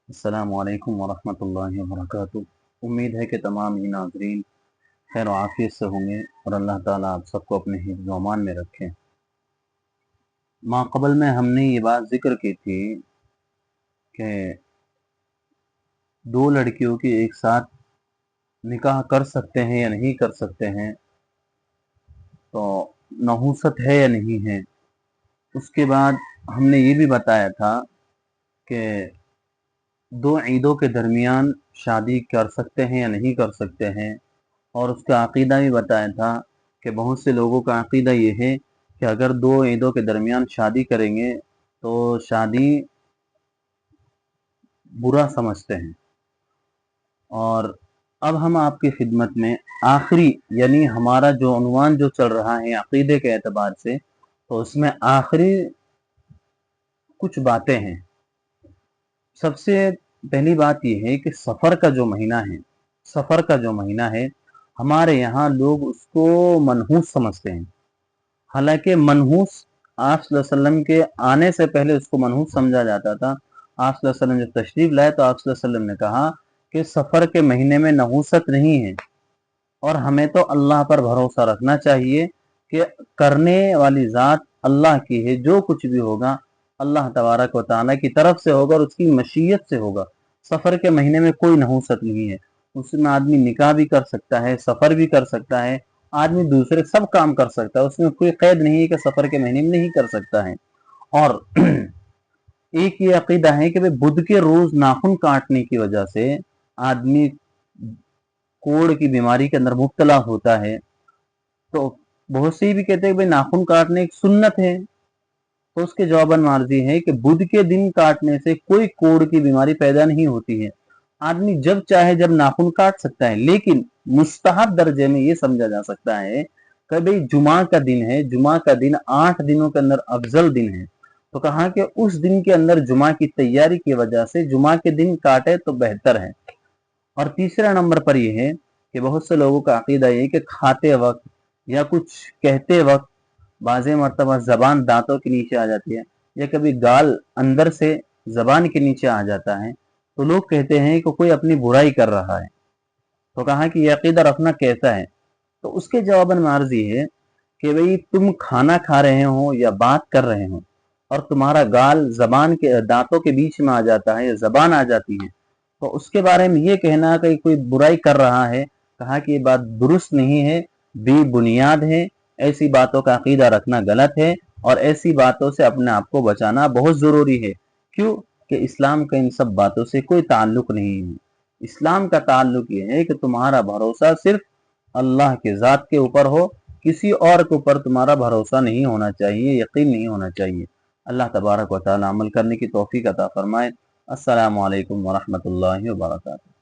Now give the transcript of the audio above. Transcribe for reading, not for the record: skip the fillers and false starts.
अस्सलामु अलैकुम वरहमतुल्लाहि वबरकातुहू। उम्मीद है कि तमाम ही नाज़रीन खैर और आफियत से होंगे और अल्लाह ताला आप सबको अपने हिफ्ज़ व अमान में रखें। माक़बल में हमने ये बात ज़िक्र की थी कि दो लड़कियों की एक साथ निकाह कर सकते हैं या नहीं कर सकते हैं, तो नहूसत है या नहीं है। उसके बाद हमने ये भी बताया था कि दो ईदों के दरमियान शादी कर सकते हैं या नहीं कर सकते हैं, और उसका अक़ीदा भी बताया था कि बहुत से लोगों का अक़ीदा ये है कि अगर दो ईदों के दरमियान शादी करेंगे तो शादी बुरा समझते हैं। और अब हम आपकी खिदमत में आखिरी यानी हमारा जो उन्वान जो चल रहा है अक़ीदे के एतबार से, तो उसमें आखिरी कुछ बातें हैं। सबसे पहली बात यह है कि सफ़र का जो महीना है हमारे यहाँ लोग उसको मनहूस समझते हैं। हालांकि मनहूस आप सल्लल्लाहु अलैहि वसल्लम के आने से पहले उसको मनहूस समझा जाता था। आप सल्लल्लाहु अलैहि वसल्लम जब तशरीफ लाए तो आप सल्लल्लाहु अलैहि वसल्लम ने कहा कि सफ़र के महीने में नहूसत नहीं है, और हमें तो अल्लाह पर भरोसा रखना चाहिए कि करने वाली ज़ात अल्लाह की है। जो कुछ भी होगा अल्लाह तबारक व तआला की तरफ से होगा और उसकी मशीयत से होगा। सफ़र के महीने में कोई नहूसत नहीं है, उसमें आदमी निकाह भी कर सकता है, सफ़र भी कर सकता है, आदमी दूसरे सब काम कर सकता है। उसमें कोई कैद नहीं है कि सफ़र के महीने में नहीं कर सकता है। और एक ये अकीदा है कि भाई बुध के रोज नाखून काटने की वजह से आदमी कोढ़ की बीमारी के अंदर मुब्तला होता है। तो बहुत से भी कहते हैं भाई नाखून काटने एक सुन्नत है, तो उसके जवाबन मार्जी है कि बुध के दिन काटने से कोई कोढ़ की बीमारी पैदा नहीं होती है। आदमी जब चाहे जब नाखून काट सकता है, लेकिन मुस्तहब दर्जे में ये समझा जा सकता है कि भाई जुमा का दिन है, जुमा का दिन 8 दिनों के अंदर अफजल दिन है, तो कहा कि उस दिन के अंदर जुमा की तैयारी की वजह से जुमा के दिन काटे तो बेहतर है। और तीसरा नंबर पर यह है कि बहुत से लोगों का अकीदा ये कि खाते वक्त या कुछ कहते वक्त बाज़े मरतबा ज़बान दांतों के नीचे आ जाती है, या कभी गाल अंदर से ज़बान के नीचे आ जाता है, तो लोग कहते हैं कि कोई अपनी बुराई कर रहा है। तो कहा कि यह अकीदा रखना कैसा है। तो उसके जवाबन में अर्ज़ ये है कि भाई तुम खाना खा रहे हो या बात कर रहे हो और तुम्हारा गाल ज़बान के दांतों के बीच में आ जाता है या ज़बान आ जाती है, तो उसके बारे में ये कहना कि कोई बुराई कर रहा है, कहा कि ये बात दुरुस्त नहीं है, बेबुनियाद है। ऐसी बातों का अकीदा रखना गलत है और ऐसी बातों से अपने आप को बचाना बहुत ज़रूरी है। क्यों कि इस्लाम का इन सब बातों से कोई ताल्लुक नहीं है। इस्लाम का ताल्लुक ये है कि तुम्हारा भरोसा सिर्फ अल्लाह के ज़ात के ऊपर हो, किसी और के ऊपर तुम्हारा भरोसा नहीं होना चाहिए, यकीन नहीं होना चाहिए। अल्लाह तबारक व तआला अमल करने की तौफीक अता फरमाए। अस्सलामु अलैकुम वरहमतुल्लाहि वबरकातुहू।